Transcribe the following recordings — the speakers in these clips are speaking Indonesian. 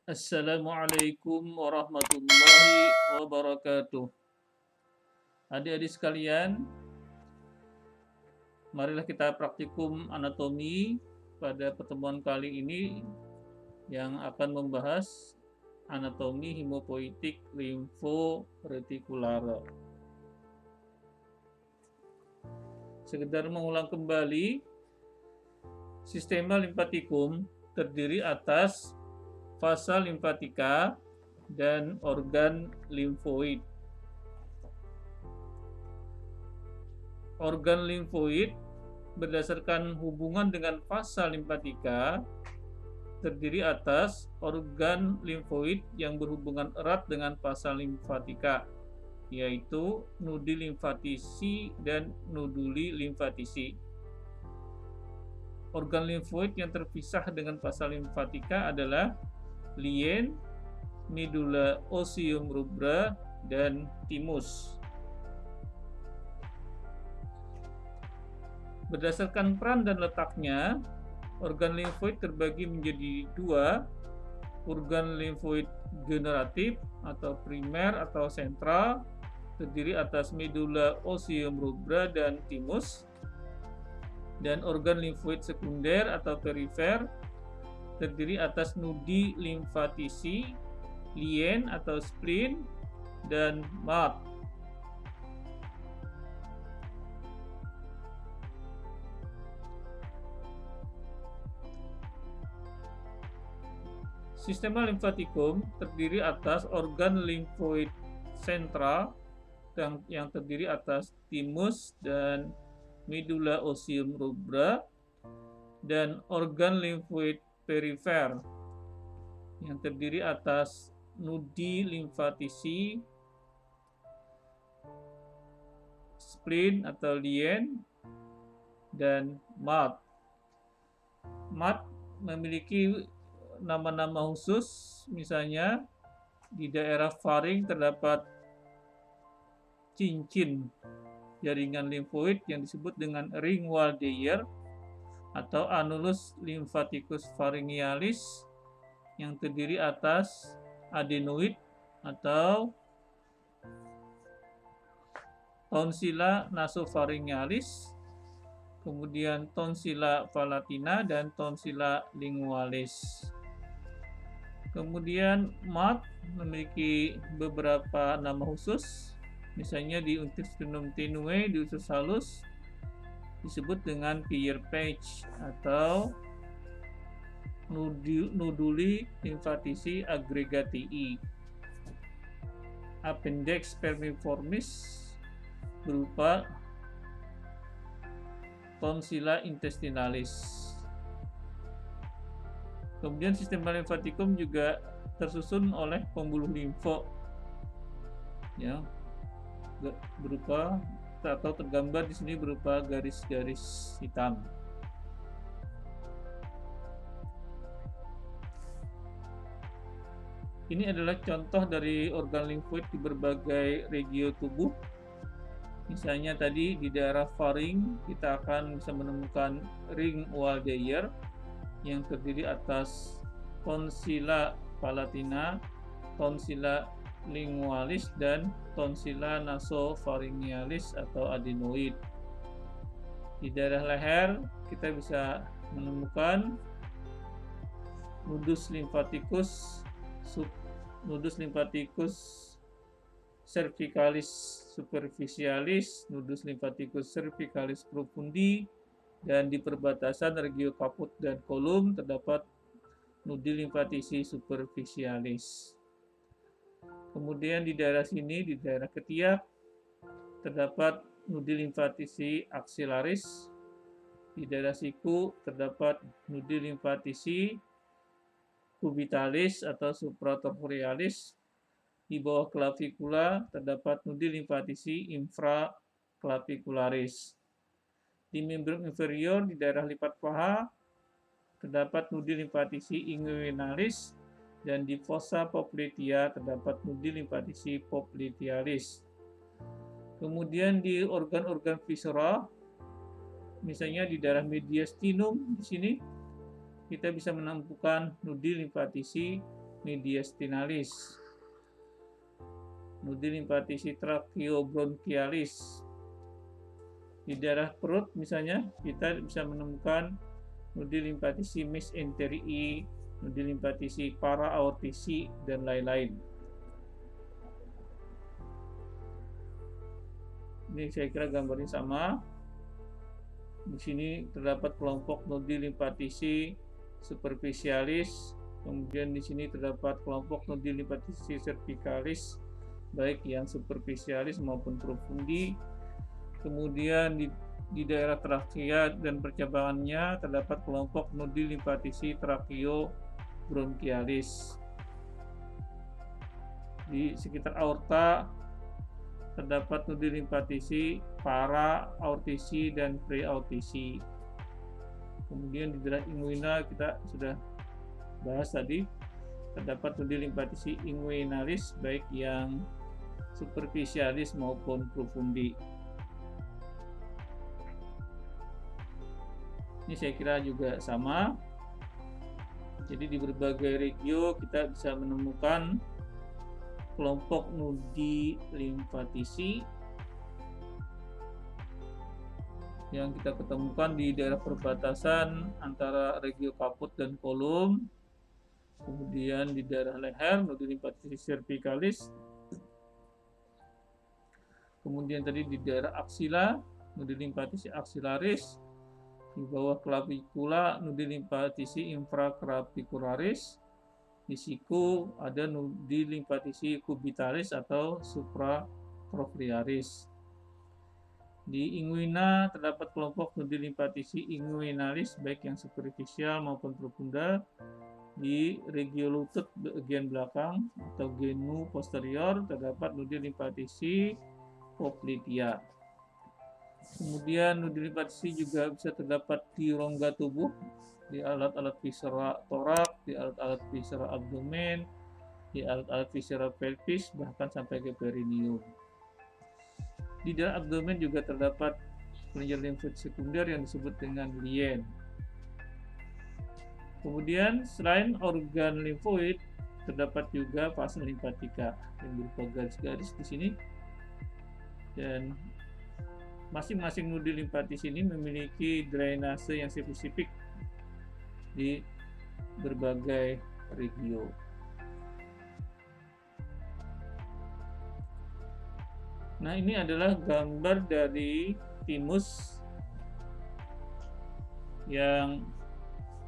Assalamualaikum warahmatullahi wabarakatuh. Adik-adik sekalian, marilah kita praktikum anatomi pada pertemuan kali ini yang akan membahas anatomi hemopoietik limforetikular. Sekedar mengulang kembali, sistema limfatikum terdiri atas fasa limfatika dan organ limfoid. Organ limfoid berdasarkan hubungan dengan fasa limfatika terdiri atas organ limfoid yang berhubungan erat dengan fasa limfatika, yaitu nudi limfatisi dan nuduli limfatisi. Organ limfoid yang terpisah dengan fasa limfatika adalah lien, medulla osseum rubra, dan thymus. Berdasarkan peran dan letaknya, organ limfoid terbagi menjadi dua, organ limfoid generatif atau primer atau sentral, terdiri atas medulla osseum rubra dan thymus, dan organ limfoid sekunder atau perifer, terdiri atas nudi limfatisi, lien atau spleen, dan mart. Sistema limfatikum terdiri atas organ limfoid sentral yang terdiri atas thymus dan medulla osseum rubra, dan organ limfoid perifer yang terdiri atas nudi limfatisi, spleen atau lien, dan mart. Mart memiliki nama-nama khusus, misalnya di daerah faring terdapat cincin jaringan limfoid yang disebut dengan ring Waldeyer, atau annulus lymphaticus pharyngealis yang terdiri atas adenoid atau tonsilla nasopharyngealis, kemudian tonsilla palatina, dan tonsilla lingualis. Kemudian mart memiliki beberapa nama khusus, misalnya di intestinum tenue, di usus halus disebut dengan Pierre Page atau nuduli limfatisi aggregatii. Appendix spermiformis berupa tonsilla intestinalis. Kemudian sistema limfatikum juga tersusun oleh pembuluh limfo, ya, berupa atau tergambar di sini berupa garis-garis hitam. Ini adalah contoh dari organ limfoid di berbagai regio tubuh. Misalnya tadi di daerah faring kita akan bisa menemukan ring Waldeyer yang terdiri atas tonsilla palatina, tonsilla lingualis, dan tonsilla nasopharyngealis atau adenoid. Di daerah leher kita bisa menemukan nudus lymphaticus cervicalis superficialis, nudus lymphaticus cervicalis profundi, dan di perbatasan regio caput dan colum terdapat nudi limfatisi superficialis. Kemudian di daerah sini, di daerah ketiak, terdapat nudi limfatisi axillaris. Di daerah siku terdapat nudi limfatisi cubitalis atau supratormorealis. Di bawah clavikula terdapat nudi limfatisi infraclavicularis. Di membran inferior di daerah lipat paha terdapat nudi limfatisi inguinalis, dan di fossa popliteal terdapat nudi limfatisi poplitealis. Kemudian di organ-organ visceral, misalnya di daerah mediastinum di sini kita bisa menemukan nudi limfatisi mediastinalis, nudi limfatisi tracheobronchialis. Di daerah perut misalnya kita bisa menemukan nudi limfatisi mesenterii, nudi limfatisi para-aortisi, dan lain-lain. Ini saya kira gambarnya sama. Di sini terdapat kelompok nudi limfatisi superficialis, kemudian di sini terdapat kelompok nudi limfatisi cervicalis, baik yang superficialis maupun profundi. Kemudian di daerah trakea dan percabangannya terdapat kelompok nudi limfatisi tracheobronchialis. Di sekitar aorta terdapat nudi limfatisi para-aortisi dan pre-aortisi. Kemudian di daerah inguina kita sudah bahas tadi, terdapat nudi limfatisi inguinalis baik yang superficialis maupun profundi. Ini saya kira juga sama. Jadi di berbagai regio kita bisa menemukan kelompok nudi limfatisi yang kita ketemukan di daerah perbatasan antara regio kaput dan kolum. Kemudian di daerah leher nudi limfatisi cervicalis. Kemudian tadi di daerah aksila nudi limfatisi axillaris. Di bawah clavicula nudi limfatisi infraclavicularis. Di siku ada nudi limfatisi cubitalis atau supratrochlearis. Di inguina terdapat kelompok nudi limfatisi inguinalis baik yang superficial maupun profunda. Di regio lutut bagian belakang atau genu posterior terdapat nudi limfatisi popliteal. Kemudian nudi limfatisi juga bisa terdapat di rongga tubuh, di alat-alat viscera torak, di alat-alat viscera abdomen, di alat-alat viscera pelvis, bahkan sampai ke perineum. Di dalam abdomen juga terdapat kelenjar limfoid sekunder yang disebut dengan lien. Kemudian selain organ limfoid, terdapat juga fase limfatika yang berupa garis-garis di sini. Dan masing-masing nudi limfatis ini memiliki drainase yang spesifik di berbagai regio. Nah, ini adalah gambar dari timus yang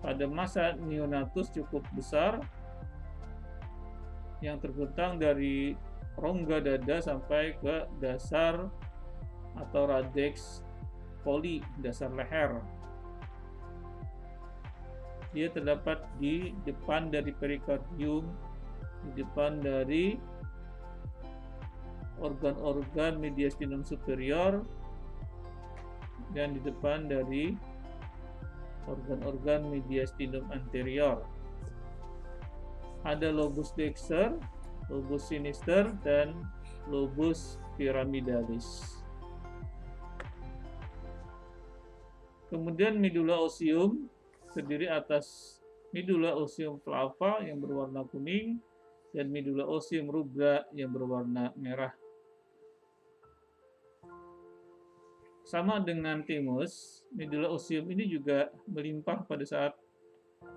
pada masa neonatus cukup besar, yang terbentang dari rongga dada sampai ke dasar atau radix poli, dasar leher. Dia terdapat di depan dari perikardium, di depan dari organ-organ mediastinum superior, dan di depan dari organ-organ mediastinum anterior. Ada lobus dexter, lobus sinister, dan lobus pyramidalis. Kemudian medula osseum terdiri atas medula osseum flava yang berwarna kuning dan medula osseum rubra yang berwarna merah. Sama dengan timus, medula osseum ini juga melimpah pada saat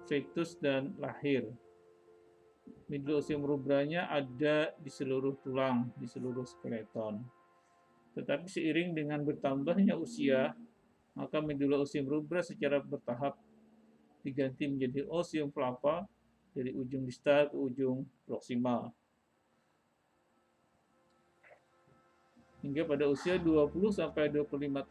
fetus dan lahir. Medula osseum rubranya ada di seluruh tulang, di seluruh skeleton. Tetapi seiring dengan bertambahnya usia, maka medula osseum rubra secara bertahap diganti menjadi osseum flava dari ujung distal ke ujung proksimal. Hingga pada usia 20-25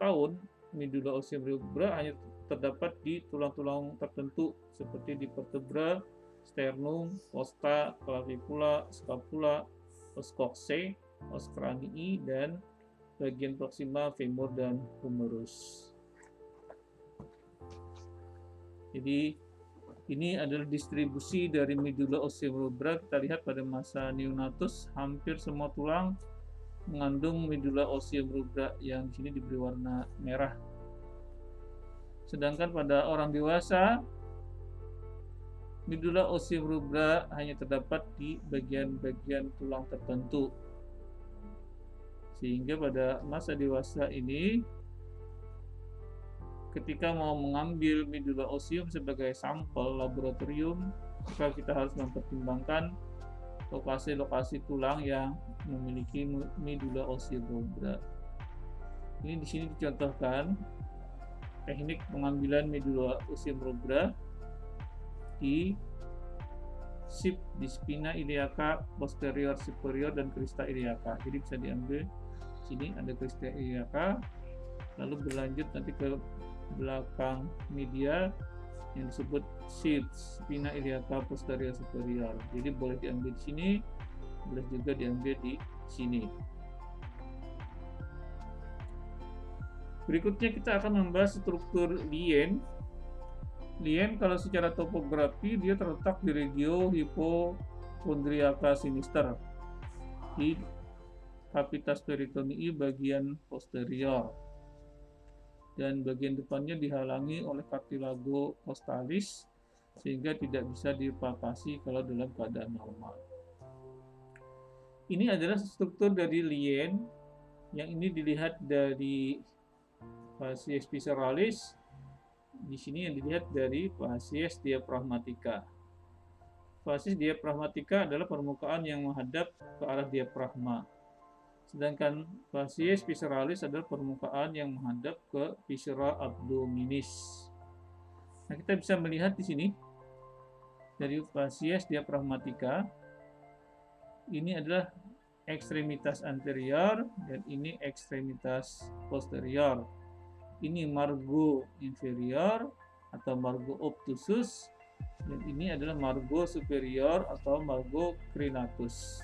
tahun, medula osseum rubra hanya terdapat di tulang-tulang tertentu seperti di vertebra, sternum, costa, clavicula, scapula, os coxae, os cranii, dan bagian proksimal femur dan humerus. Jadi ini adalah distribusi dari medula osseum rubra. Kita lihat pada masa neonatus hampir semua tulang mengandung medula osseum rubra yang di sini diberi warna merah. Sedangkan pada orang dewasa Medula osseum rubra hanya terdapat di bagian-bagian tulang tertentu. Sehingga pada masa dewasa ini, ketika mau mengambil medula osseum sebagai sampel laboratorium, maka kita harus mempertimbangkan lokasi-lokasi tulang yang memiliki medula osseum rubra. Ini di sini dicontohkan teknik pengambilan medula osseum rubra di sip di spina iliaca posterior superior dan crista iliaca. Jadi bisa diambil sini ada crista iliaca, lalu berlanjut nanti ke belakang media yang disebut sip spina iliaca posterior superior. Jadi boleh diambil di sini, boleh juga diambil di sini. Berikutnya kita akan membahas struktur lien. Lien kalau secara topografi dia terletak di regio hypochondriaca sinister di cavitas peritonei bagian posterior, dan bagian depannya dihalangi oleh cartilago costalis sehingga tidak bisa dipalpasi kalau dalam keadaan normal. Ini adalah struktur dari lien. Yang ini dilihat dari fascies visceralis. Di sini yang dilihat dari fascies diaphragmatica. Fascies diaphragmatica adalah permukaan yang menghadap ke arah diafragma. Sedangkan fascies visceralis adalah permukaan yang menghadap ke viscera abdominis. Nah, kita bisa melihat di sini dari fascies diaphragmatica, ini adalah ekstremitas anterior dan ini ekstremitas posterior. Ini margo inferior atau margo obtusus, dan ini adalah margo superior atau margo crinatus.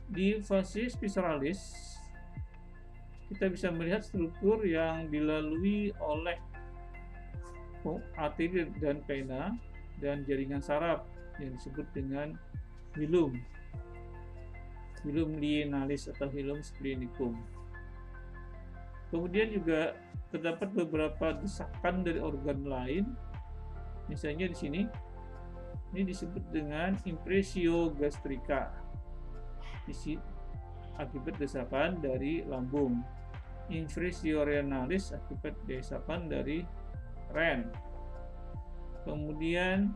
Di fascies visceralis kita bisa melihat struktur yang dilalui oleh arteri dan vena dan jaringan saraf yang disebut dengan hilum lienalis atau hilum splenikum. Kemudian juga terdapat beberapa desakan dari organ lain. Misalnya di sini, ini disebut dengan impressio gastrica. Akibat desakan dari lambung. Impressio renalis akibat desakan dari ren. Kemudian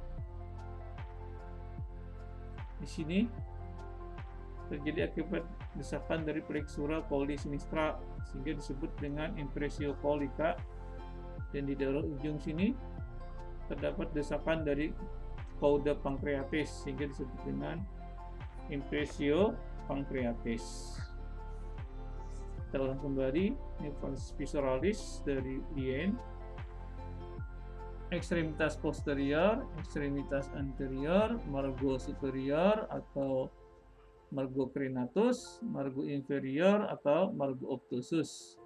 di sini terjadi akibat desakan dari plexura coli sinistra sehingga disebut dengan impressio colica, dan di dalam ujung sini terdapat desakan dari cauda pancreatis sehingga disebut dengan impressio pancreatis. Kita ulang kembali, ini fascies visceralis dari lien, ekstremitas posterior, ekstremitas anterior, margo superior atau margo crinatus, margo inferior atau margo obtusus.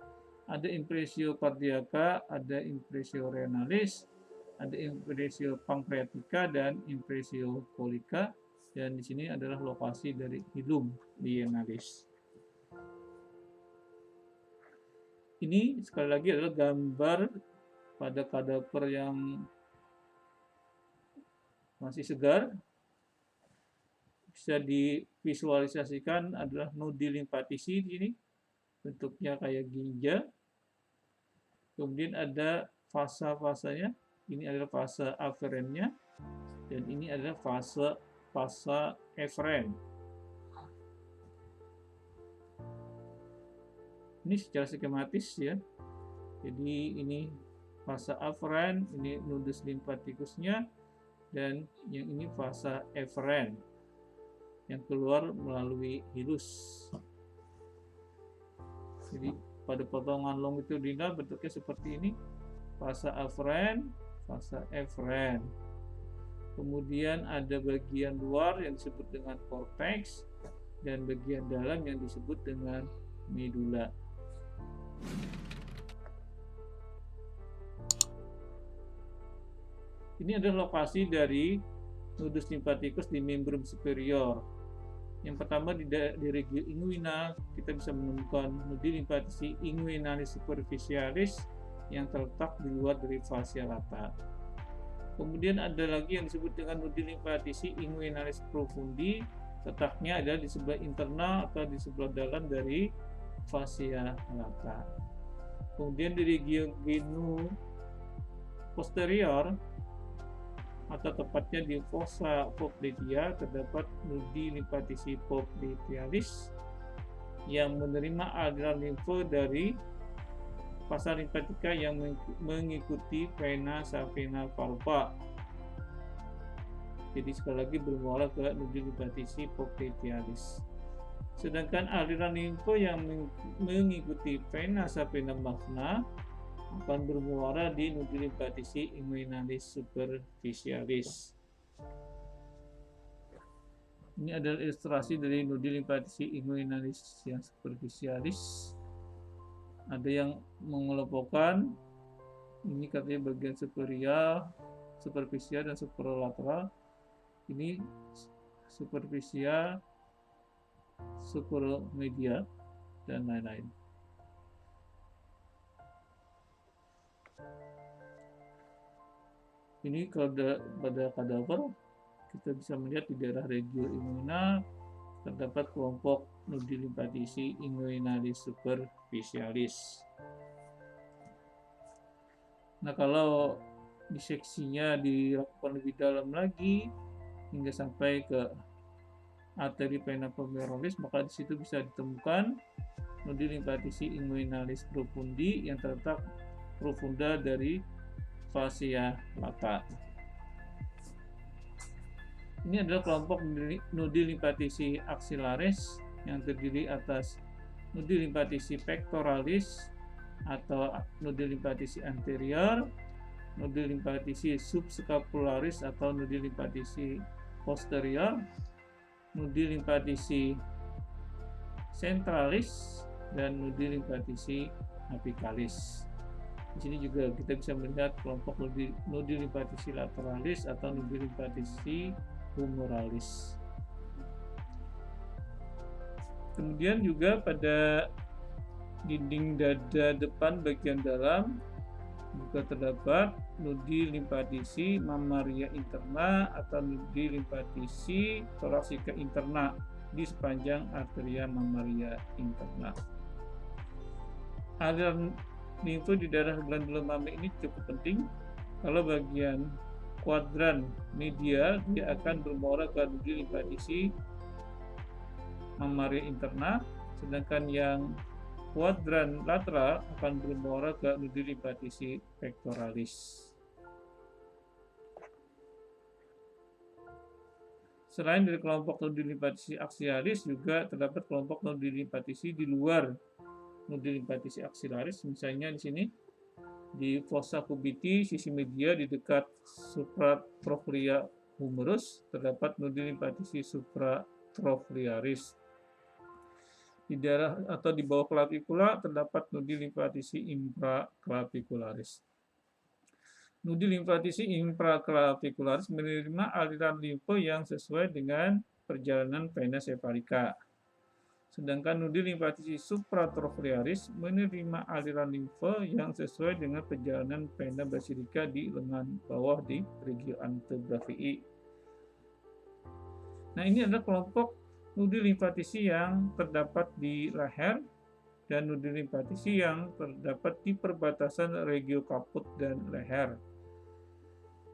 Ada impressio cardiaca, ada impressio renalis, ada impressio pancreatica dan impressio colica, dan di sini adalah lokasi dari hilum lienalis. Ini sekali lagi adalah gambar pada kadaver yang masih segar. Bisa divisualisasikan adalah nodi limfatisi di sini, bentuknya kayak ginja. Kemudian ada fasa-fasanya, ini adalah fase aferennya, dan ini adalah fase eferen. Ini secara skematis ya. Jadi ini fase aferen, ini nodus limfatikusnya, dan yang ini fase eferen yang keluar melalui hilus. Jadi pada potongan longitudinal bentuknya seperti ini, fase aferen, fase eferen. Kemudian ada bagian luar yang disebut dengan cortex dan bagian dalam yang disebut dengan medula. Ini adalah lokasi dari nodus limfatikus di membran superior. Yang pertama di regio inguinal, kita bisa menemukan nodi limfatisi inguinalis superficialis yang terletak di luar dari fascia lata. Kemudian ada lagi yang disebut dengan nudi limfatisi inguinalis profundi, letaknya adalah di sebelah internal atau di sebelah dalam dari fascia lata. Kemudian di region genu posterior atau tepatnya di fossa popliteal terdapat nudi limfatisi poplitealis yang menerima aliran limfe dari pasa limfatika yang mengikuti vena saphenal valva. Jadi sekali lagi bermuara ke nudi limfatisi poplitealis. Sedangkan aliran limfe yang mengikuti vena saphenal magna akan bermuara di nudi limfatisi inguinalis superficialis. Ini adalah ilustrasi dari nudi limfatisi inguinalis yang superficialis. Ada yang mengelompokkan ini katanya bagian superficial dan superolateral. Ini superficial, supermedia, dan lain-lain. Ini pada kadaver kita bisa melihat di daerah regio inguinal terdapat kelompok nudi limfatisi inguinalis superficialis. Nah, kalau diseksinya dilakukan lebih dalam lagi hingga sampai ke arteri vena pomeralis, maka di situ bisa ditemukan nudi limfatisi inguinalis profundi yang terletak profunda dari fascia lata. Ini adalah kelompok nudi limfatisi axillaris yang terdiri atas nudi limfatisi pectoralis atau nudi limfatisi anterior, nudi limfatisi subscapularis atau nudi limfatisi posterior, nudi limfatisi centralis, dan nudi limfatisi apicalis. Di sini juga kita bisa melihat kelompok nudi limfatisi lateralis atau nudi limfatisi humoralis. Kemudian juga pada dinding dada depan bagian dalam juga terdapat nudi limfatisi mammaria interna atau nudi limfatisi thoracica interna di sepanjang arteria mammaria interna. Aliran limfe di daerah glandula mammae ini cukup penting. Kalau bagian kuadran medial dia akan bermuara ke nudi limfatisi mammaria interna, sedangkan yang kuadran lateral akan bermuara ke nudi limfatisi pectoralis. Selain dari kelompok nudi limfatisi axialis, juga terdapat kelompok nudi limfatisi di luar nudi limfatisi axillaris. Misalnya di sini di fossa cubiti sisi media di dekat supratrochlear humerus terdapat nudi limfatisi supratrochlearis. Di daerah atau di bawah clavicula terdapat nudi limfatisi infraclavicularis. Nudi limfatisi infraclavicularis menerima aliran limfe yang sesuai dengan perjalanan vena cephalica. Sedangkan nudi limfatisi supratrochlearis menerima aliran limfe yang sesuai dengan perjalanan vena basilica di lengan bawah di regio antebrachii. Nah, ini adalah kelompok nudi limfatisi yang terdapat di leher dan nudi limfatisi yang terdapat di perbatasan regio kaput dan leher.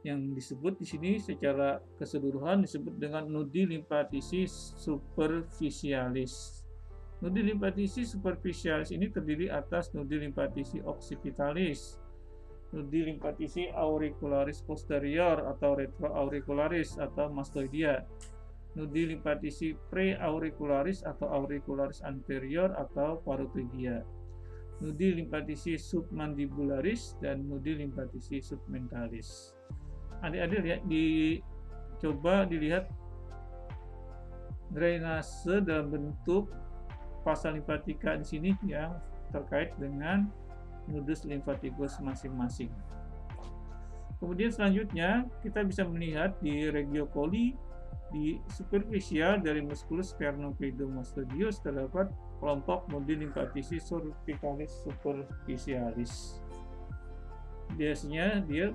Yang disebut di sini secara keseluruhan disebut dengan nudi limfatisi superficialis. Nudi limfatisi superficialis ini terdiri atas nudi limfatisi occipitalis, nudi limfatisi auricularis posterior atau retroauricularis atau mastoidea, nudi limfatisi preauricularis atau auricularis anterior atau parotidia, nudi limfatisi submandibularis, dan nudi limfatisi submentalis. Adik-adik lihat, coba dilihat drainase dalam bentuk pasa limfatika di sini yang terkait dengan nudus limfatikus masing-masing. Kemudian selanjutnya kita bisa melihat di regio coli di superficial dari musculus sternocleidomastoideus terdapat kelompok nudi limfatisi cervicalis superficialis. Biasanya dia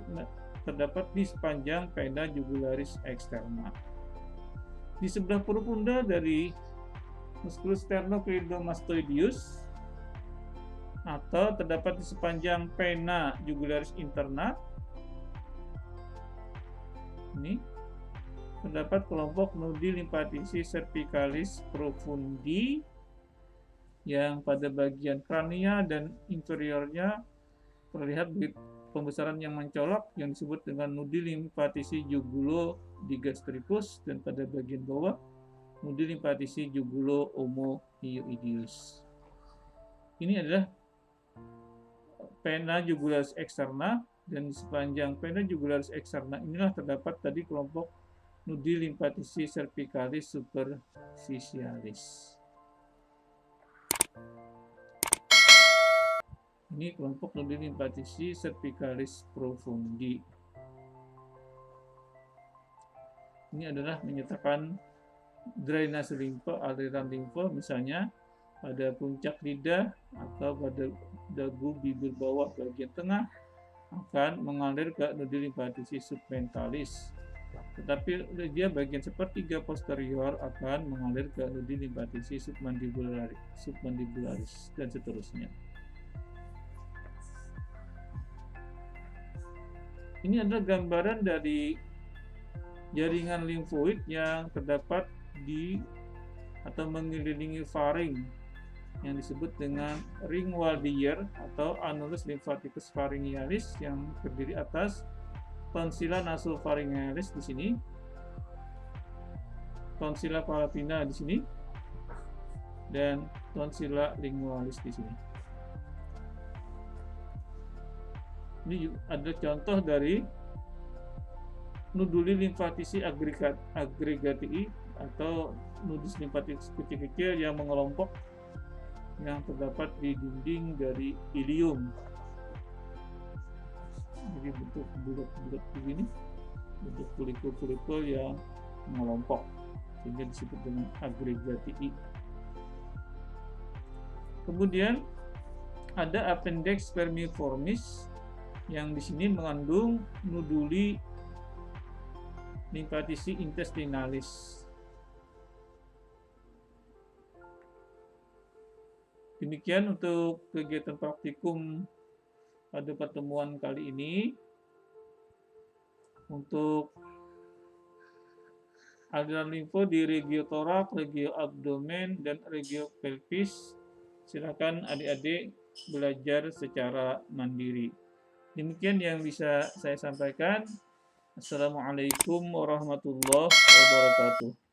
terdapat di sepanjang vena jugularis externa. Di sebelah profunda dari musculus sternocleidomastoideus atau terdapat di sepanjang vena jugularis interna. Ini terdapat kelompok nudi lymphatisi cervicalis profundi yang pada bagian krania dan inferiornya terlihat pembesaran yang mencolok yang disebut dengan nudi lymphatisi jugulo-digastricus, dan pada bagian bawah nudi lymphatisi jugulo-omohyoideus. Ini adalah vena jugularis externa, dan di sepanjang vena jugularis externa inilah terdapat tadi kelompok nudi lymphatisi cervicalis superficialis. Ini kelompok nudi lymphatisi cervicalis profundi. Ini adalah menyertakan drainase limfa, aliran limfa, misalnya pada puncak lidah atau pada dagu bibir bawah bagian tengah akan mengalir ke nudi lymphatisi submentalis. Tetapi dia bagian sepertiga posterior akan mengalir ke nudi lymphatisi submandibularis dan seterusnya. Ini adalah gambaran dari jaringan limfoid yang terdapat di atau mengelilingi faring yang disebut dengan ring Waldier atau annulus lymphaticus pharyngealis yang terdiri atas tonsilla nasopharyngealis di sini, tonsilla palatina di sini, dan tonsilla lingualis di sini. Ini ada contoh dari nuduli limfatisi aggregatii atau nudus limfatik kecil-kecil yang mengelompok yang terdapat di dinding dari ilium. Jadi bentuk bulat-bulat begini, bentuk kulikul-kulikul yang mengelompok, sehingga disebut dengan aggregatii. Kemudian ada appendix vermiformis yang di sini mengandung nuduli lymphatisi intestinalis. Demikian untuk kegiatan praktikum pada pertemuan kali ini. Untuk aliran limfo di regio torak, regio abdomen, dan regio pelvis, silakan adik-adik belajar secara mandiri. Demikian yang bisa saya sampaikan. Assalamualaikum warahmatullahi wabarakatuh.